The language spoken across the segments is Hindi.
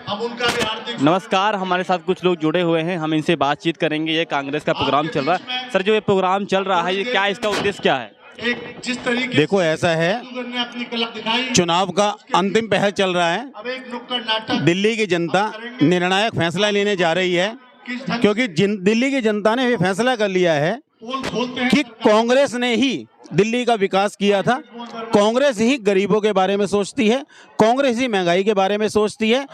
हम उनका भी हार्दिक नमस्कार, हमारे साथ कुछ लोग जुड़े हुए हैं, हम इनसे बातचीत करेंगे। ये कांग्रेस का प्रोग्राम चल रहा है। सर, जो ये प्रोग्राम चल रहा है, ये क्या, इसका उद्देश्य क्या है? एक जिस तरीके देखो, ऐसा है, ने अपनी कला दिखाई, चुनाव का अंतिम पहर चल रहा है। अब एक नुक्कड़ नाटक दिल्ली की जनता निर्णायक फैसला लेने जा रही है, क्योंकि दिल्ली की जनता ने ये फैसला कर लिया है पोल खोलते हैं कि कांग्रेस ने ही दिल्ली का विकास किया था, कांग्रेस ही गरीबों के बारे में सोचती है, कांग्रेस ही महंगाई के बारे में सोचती है।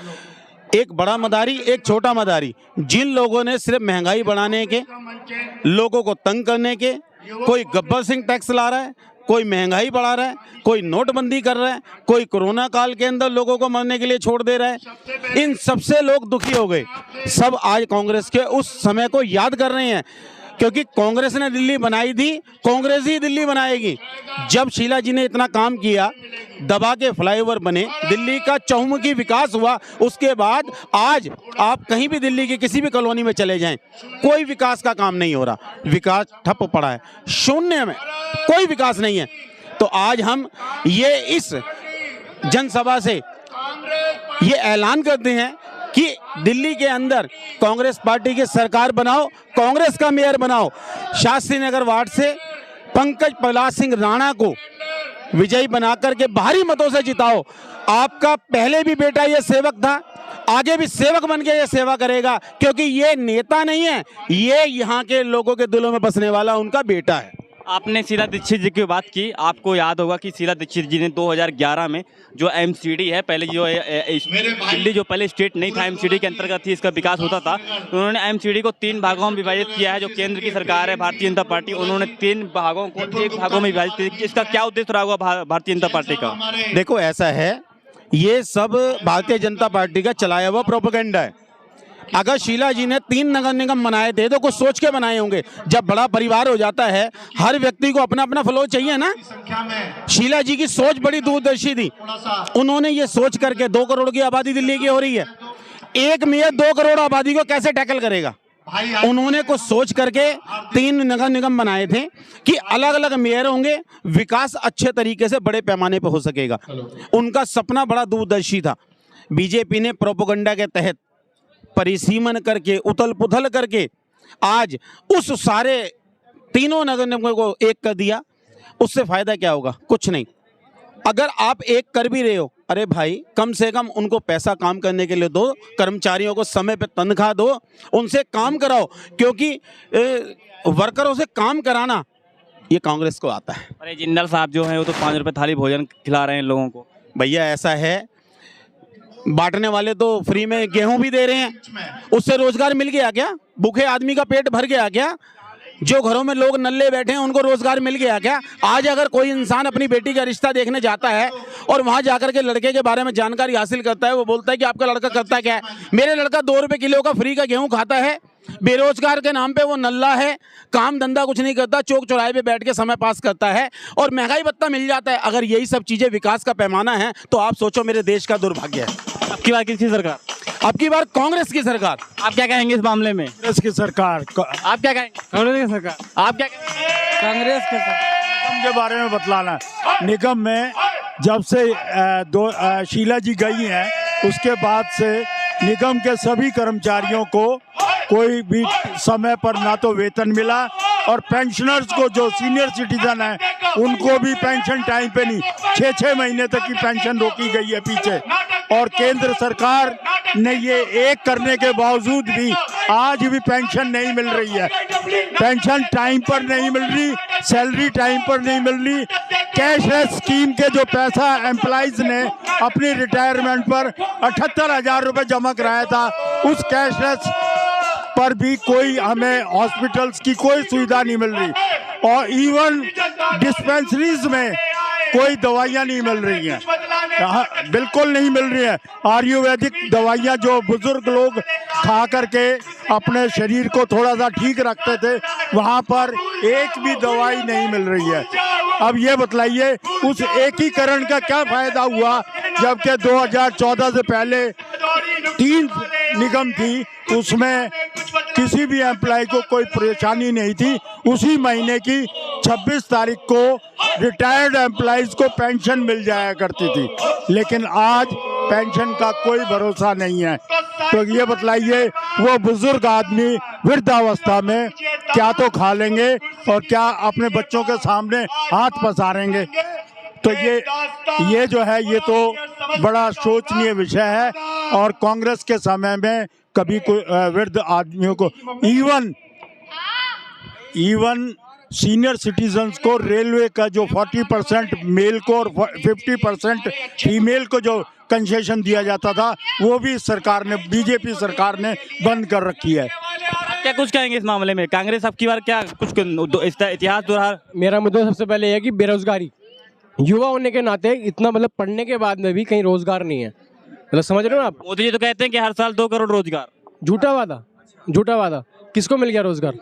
एक बड़ा मदारी, एक छोटा मदारी, जिन लोगों ने सिर्फ महंगाई बढ़ाने के, लोगों को तंग करने के, कोई गब्बर सिंह टैक्स ला रहा है, कोई महंगाई बढ़ा रहा है, कोई नोटबंदी कर रहा है, कोई कोरोना काल के अंदर लोगों को मरने के लिए छोड़ दे रहा है, इन सबसे लोग दुखी हो गए। सब आज कांग्रेस के उस समय को याद कर रहे हैं, क्योंकि कांग्रेस ने दिल्ली बनाई थी, कांग्रेस ही दिल्ली बनाएगी। जब शीला जी ने इतना काम किया, दबा के फ्लाईओवर बने, दिल्ली का चहुमुखी विकास हुआ, उसके बाद आज आप कहीं भी दिल्ली की किसी भी कॉलोनी में चले जाएं, कोई विकास का काम नहीं हो रहा, विकास ठप पड़ा है, शून्य में, कोई विकास नहीं है। तो आज हम ये इस जनसभा से ये ऐलान करते हैं कि दिल्ली के अंदर कांग्रेस पार्टी की सरकार बनाओ, कांग्रेस का मेयर बनाओ, शास्त्री नगर वार्ड से पंकज प्रहलाद सिंह राणा को विजयी बनाकर के भारी मतों से जिताओ। आपका पहले भी बेटा ये सेवक था, आगे भी सेवक बन के ये सेवा करेगा, क्योंकि ये नेता नहीं है, ये यहाँ के लोगों के दिलों में बसने वाला उनका बेटा है। आपने शीला दीक्षित जी की बात की, आपको याद होगा कि शीला दीक्षित जी ने 2011 में जो एमसीडी है, पहले जो दिल्ली जो पहले स्टेट नहीं था, एमसीडी के अंतर्गत ही इसका विकास होता था, तो उन्होंने एमसीडी को 3 भागों में विभाजित किया है। जो केंद्र की सरकार है भारतीय जनता पार्टी, उन्होंने 3 भागों को 1 भागों में विभाजित किया। इसका क्या उद्देश्य रहा होगा भारतीय जनता पार्टी का? देखो, ऐसा है, ये सब भारतीय जनता पार्टी का चलाया हुआ प्रोपेगेंडा है। अगर शीला जी ने 3 नगर निगम बनाए थे तो कुछ सोच के बनाए होंगे। जब बड़ा परिवार हो जाता है, हर व्यक्ति को अपना अपना फ्लो चाहिए ना। शीला जी की सोच बड़ी दूरदर्शी थी, उन्होंने ये सोच करके 2 करोड़ की आबादी दिल्ली की हो रही है, एक मेयर 2 करोड़ आबादी को कैसे टैकल करेगा। उन्होंने कुछ सोच करके 3 नगर निगम बनाए थे कि अलग अलग मेयर होंगे, विकास अच्छे तरीके से बड़े पैमाने पर हो सकेगा। उनका सपना बड़ा दूरदर्शी था। बीजेपी ने प्रोपेगेंडा के तहत परिसीमन करके, उथल पुथल करके आज उस सारे 3 नगर निगमों को एक कर दिया। उससे फायदा क्या होगा? कुछ नहीं। अगर आप एक कर भी रहे हो, अरे भाई, कम से कम उनको पैसा काम करने के लिए दो, कर्मचारियों को समय पे तनख्वाह दो, उनसे काम कराओ, क्योंकि वर्करों से काम कराना ये कांग्रेस को आता है। अरे जिंदल साहब जो हैं वो तो 5 रुपए थाली भोजन खिला रहे हैं लोगों को। भैया, ऐसा है, बांटने वाले तो फ्री में गेहूं भी दे रहे हैं, उससे रोजगार मिल गया क्या? भूखे आदमी का पेट भर गया क्या? जो घरों में लोग नल्ले बैठे हैं उनको रोजगार मिल गया क्या? आज अगर कोई इंसान अपनी बेटी का रिश्ता देखने जाता है और वहां जाकर के लड़के के बारे में जानकारी हासिल करता है, वो बोलता है कि आपका लड़का करता क्या है? मेरे लड़का 2 रुपए किलो का फ्री का गेहूं खाता है, बेरोजगार के नाम पे वो नल्ला है, काम धंधा कुछ नहीं करता, चौक चौराहे पे बैठ के समय पास करता है और महंगाई भत्ता मिल जाता है। अगर यही सब चीजें विकास का पैमाना है तो आप सोचो मेरे देश का दुर्भाग्य है। अब की बार किसकी सरकार? अब की बार कांग्रेस की सरकार। आप क्या कहेंगे इस मामले में? कांग्रेस की सरकार। आप क्या कहेंगे? कांग्रेस की सरकार। आप क्या कहेंगे? कांग्रेस की सरकार। निगम के बारे में बतलाना, निगम में जब से शीला जी गई हैं, उसके बाद से निगम के सभी कर्मचारियों को कोई भी समय पर ना तो वेतन मिला, और पेंशनर्स को, जो सीनियर सिटीजन हैं, उनको भी पेंशन टाइम पे नहीं, 6-6 महीने तक की पेंशन रोकी गई है पीछे। और केंद्र सरकार ने ये एक करने के बावजूद भी आज भी पेंशन नहीं मिल रही है, पेंशन टाइम पर नहीं मिल रही, सैलरी टाइम पर नहीं मिल रही। कैशलेस स्कीम के जो पैसा एम्प्लॉइज ने अपनी रिटायरमेंट पर 78,000 रुपये जमा कराया था, उस कैशलेस पर भी कोई हमें हॉस्पिटल्स की कोई सुविधा नहीं मिल रही, और इवन डिस्पेंसरीज में कोई दवाइयाँ नहीं मिल रही हैं, बिल्कुल नहीं मिल रही है। आयुर्वेदिक दवाइयाँ जो बुजुर्ग लोग खा करके अपने शरीर को थोड़ा सा ठीक रखते थे, वहाँ पर एक भी दवाई नहीं मिल रही है। अब ये बतलाइए, उस एकीकरण का क्या फायदा हुआ, जबकि 2014 से पहले 3 निगम थी, उसमें किसी भी एम्प्लॉय को कोई परेशानी नहीं थी। उसी महीने की 26 तारीख को रिटायर्ड एम्प्लॉइज को पेंशन मिल जाया करती थी। लेकिन आज पेंशन का कोई भरोसा नहीं है। तो ये बतलाइए वो बुजुर्ग आदमी वृद्धावस्था में क्या तो खा लेंगे और क्या अपने बच्चों के सामने हाथ पसारेंगे। तो ये जो है ये तो बड़ा शोचनीय विषय है। और कांग्रेस के समय में कभी कोई वृद्ध आदमियों को इवन सीनियर सिटीजन्स को रेलवे का जो 40% मेल को और 50% फीमेल को जो कंसेशन दिया जाता था वो भी सरकार ने, बीजेपी सरकार ने बंद कर रखी है। क्या कुछ कहेंगे इस मामले में? कांग्रेस अब की बार क्या कुछ इतिहास दोहरा? मेरा मुद्दा सबसे पहले है कि बेरोजगारी, युवा होने के नाते इतना मतलब पढ़ने के बाद में भी कहीं रोजगार नहीं है। मतलब समझ रहे हो आप? मोदी जी तो कहते हैं कि हर साल 2 करोड़ रोजगार। झूठा वादा। किसको मिल गया रोजगार?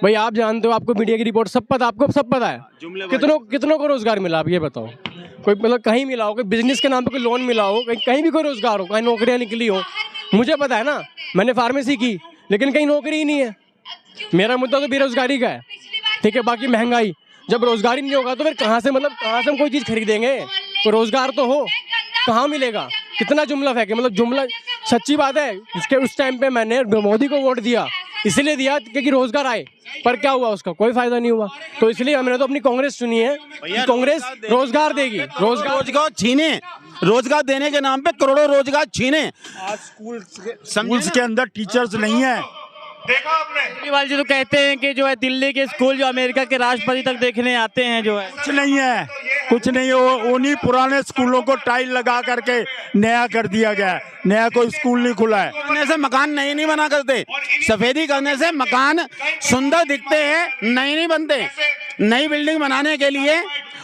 भाई आप जानते हो, आपको मीडिया की रिपोर्ट सब पता, आपको सब पता है। कितनों को रोजगार मिला आप ये बताओ? कोई मतलब कहीं मिला हो, कोई बिजनेस के नाम पे कोई लोन मिला हो, कहीं भी कोई रोजगार हो, कहीं नौकरियां निकली हो? मुझे पता है ना, मैंने फार्मेसी की लेकिन कहीं नौकरी ही नहीं है। मेरा मुद्दा तो बेरोजगारी का है, ठीक है। बाकी महंगाई, जब रोजगार ही नहीं होगा तो फिर कहाँ से हम कोई चीज़ खरीदेंगे? तो रोजगार तो हो, कहाँ मिलेगा? कितना जुमला फेंके, मतलब जुमला। सच्ची बात है, उसके उस टाइम पे मैंने मोदी को वोट दिया, इसलिए दिया क्योंकि रोजगार आए, पर क्या हुआ? उसका कोई फायदा नहीं हुआ। तो इसलिए हमने तो अपनी कांग्रेस चुनी है कि कांग्रेस रोजगार देगी। रोजगार छीने, रोजगार देने के नाम पे करोड़ों रोजगार छीने। आज स्कूल्स के अंदर टीचर्स नहीं है। केजरीवाल जी तो कहते हैं कि जो है दिल्ली के स्कूल जो अमेरिका के राष्ट्रपति तक देखने आते हैं, जो है कुछ नहीं है, कुछ नहीं। उन्हीं पुराने स्कूलों को टाइल लगा करके नया कर दिया गया है, नया कोई स्कूल नहीं खुला है। करने से मकान नहीं बना करते, सफेदी करने से मकान सुंदर दिखते हैं, नहीं बनते। नई बिल्डिंग बनाने के लिए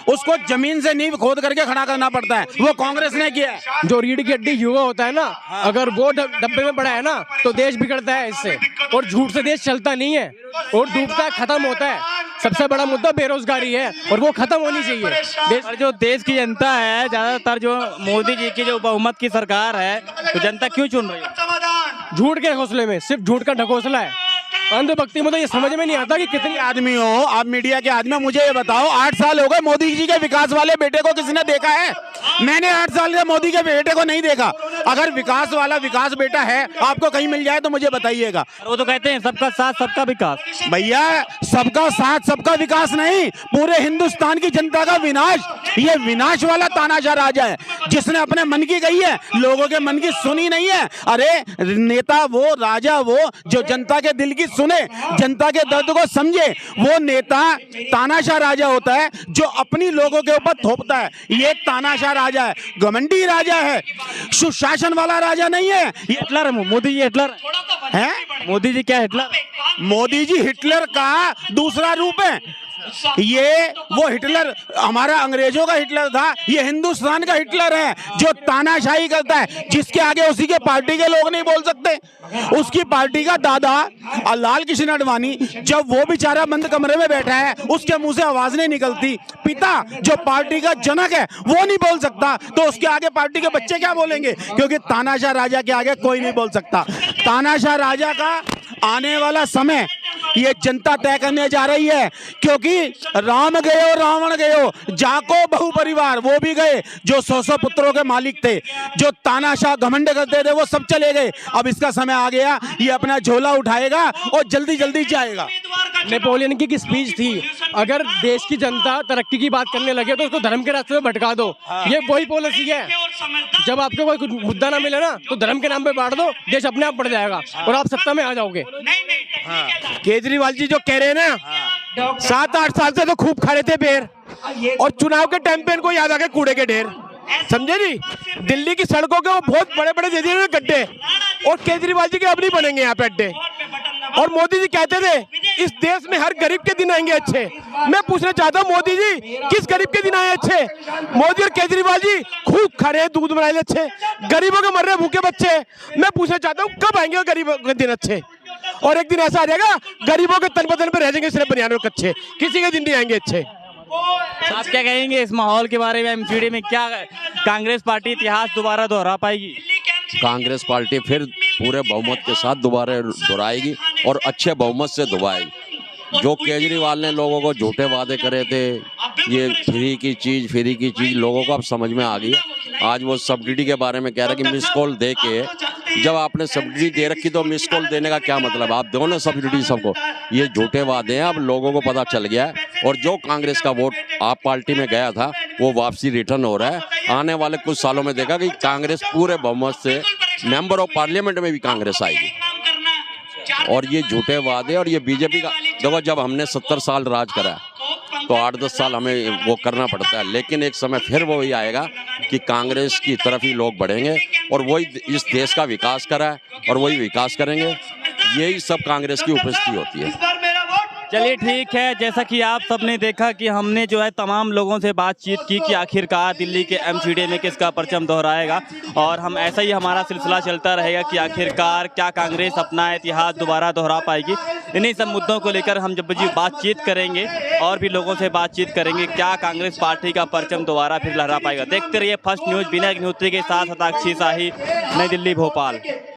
उसको जमीन से नींव खोद करके खड़ा करना पड़ता है, वो कांग्रेस ने किया है। जो रीढ़ की हड्डी युवा होता है ना, अगर वो डब्बे में पड़ा है ना तो देश बिगड़ता है इससे। और झूठ से देश चलता नहीं है और डूबता है, खत्म होता है। सबसे बड़ा मुद्दा बेरोजगारी है और वो खत्म होनी चाहिए। और जो देश की जनता है, ज्यादातर जो मोदी जी की जो बहुमत की सरकार है, तो जनता क्यों चुन रही है? झूठ के घोंसले में, सिर्फ झूठ का ढकोसला है, अंधभक्ति में। तो ये समझ में नहीं आता कि कितने आदमी हो आप, मीडिया के आदमी, मुझे ये बताओ 8 साल हो गए मोदी जी के विकास वाले बेटे को किसने देखा है? मैंने 8 साल से मोदी के बेटे को नहीं देखा। अगर विकास वाला विकास बेटा है आपको कहीं मिल जाए तो मुझे बताइएगा। वो तो कहते हैं सबका साथ सबका विकास। भैया सबका साथ सबका विकास नहीं, पूरे हिंदुस्तान की जनता का विनाश। ये विनाश वाला तानाशाह राजा है जिसने अपने मन की कही है, लोगों के मन की सुनी नहीं है। अरे नेता वो, राजा वो जो जनता के दिल की सुने, जनता के दर्द को समझे, वो नेता तानाशाह राजा होता है जो अपनी लोगों के ऊपर थोपता है। ये तानाशाह राजा है, घमंडी राजा है, सुशासन वाला राजा नहीं है। ये हिटलर है मोदी जी, हिटलर है। मोदी जी क्या हिटलर? मोदी जी हिटलर का दूसरा रूप है। ये वो हिटलर हमारा अंग्रेजों का हिटलर था, ये हिंदुस्तान का हिटलर है जो तानाशाही करता है, जिसके आगे उसी के पार्टी के लोग नहीं बोल सकते। उसकी पार्टी का दादा लाल कृष्ण आडवाणी, जब वो बेचारा बंद कमरे में बैठा है, उसके मुंह से आवाज नहीं निकलती। पिता जो पार्टी का जनक है वो नहीं बोल सकता, तो उसके आगे पार्टी के बच्चे क्या बोलेंगे? क्योंकि तानाशाह राजा के आगे कोई नहीं बोल सकता। तानाशाह राजा का आने वाला समय ये जनता तय करने जा रही है, क्योंकि राम गयो रावण गयो, जाको बहु परिवार, वो भी गए जो 100 पुत्रों के मालिक थे, जो तानाशाह घमंड करते थे, वो सब चले गए। अब इसका समय आ गया, ये अपना झोला उठाएगा और जल्दी जल्दी जाएगा। नेपोलियन की स्पीच थी, अगर देश की जनता तरक्की की बात करने लगे तो उसको धर्म के रास्ते में भटका दो। ये वही पॉलिसी है, जब आपको कोई मुद्दा ना मिले ना तो धर्म के नाम पे बांट दो, देश अपने आप बढ़ जाएगा और आप सत्ता में आ जाओगे। केजरीवाल जी जो कह रहे हैं ना, 7-8 साल से तो खूब खड़े थे पेड़, और चुनाव के टाइम पे इनको याद आ गए कूड़े के ढेर। समझे जी? दिल्ली की सड़कों के वो बहुत बड़े बड़े दे दिए गड्ढे, और केजरीवाल जी के अब नहीं बनेंगे यहाँ पे अड्डे। और मोदी जी कहते थे इस देश में हर गरीब के दिन आएंगे अच्छे। मैं पूछना चाहता हूँ मोदी जी, किस गरीब के दिन आए अच्छे? मोदी और केजरीवाल जी खूब खड़े, दूध बनाए अच्छे, गरीबों के मर रहे भूखे बच्चे। मैं पूछना चाहता हूँ कब आएंगे गरीबों के दिन अच्छे? और एक दिन ऐसा आ जाएगा गरीबों के तन बदन पे रह जाएंगे सिर्फ बनियानों के कच्चे, किसी के दिन नहीं आएंगे अच्छे। आप क्या कहेंगे इस माहौल के बारे में? एमसीडी में क्या कांग्रेस पार्टी इतिहास दोबारा दोहरा पाएगी? कांग्रेस पार्टी फिर पूरे बहुमत के साथ दोबारा दोहराएगी और अच्छे बहुमत से दोबाएगी। जो केजरीवाल ने लोगों को झूठे वादे करे थे, ये फ्री की चीज लोगों को अब समझ में आ गई है। आज वो सब्सिडी के बारे में कह रहा है कि मिस कॉल दे के, जब आपने सब्सिडी दे रखी तो मिस कॉल देने का क्या मतलब? आप दो ना सब्सिडी सबको। ये झूठे वादे हैं, अब लोगों को पता चल गया है। और जो कांग्रेस का वोट आप पार्टी में गया था वो वापसी रिटर्न हो रहा है। आने वाले कुछ सालों में देखा कि कांग्रेस पूरे बहुमत से मेंबर ऑफ पार्लियामेंट में भी कांग्रेस आएगी। और ये झूठे वादे और ये बीजेपी का, देखो जब हमने 70 साल राज करा तो 8-10 साल हमें वो करना पड़ता है, लेकिन एक समय फिर वो ही आएगा कि कांग्रेस की तरफ ही लोग बढ़ेंगे और वही इस देश का विकास करा है और वही विकास करेंगे। यही सब कांग्रेस की उपस्थिति होती है। चलिए ठीक है, जैसा कि आप सबने देखा कि हमने जो है तमाम लोगों से बातचीत की कि आखिरकार दिल्ली के एमसीडी में किसका परचम दोहराएगा, और हम ऐसा ही हमारा सिलसिला चलता रहेगा कि आखिरकार क्या कांग्रेस अपना इतिहास दोबारा दोहरा पाएगी। इन्हीं सब मुद्दों को लेकर हम जब भी बातचीत करेंगे और भी लोगों से बातचीत करेंगे, क्या कांग्रेस पार्टी का परचम दोबारा फिर लहरा पाएगा। देखते रहिए फर्स्ट न्यूज़, बिना अग्निहोत्री के साथ हताक्षी शाही, नई दिल्ली, भोपाल।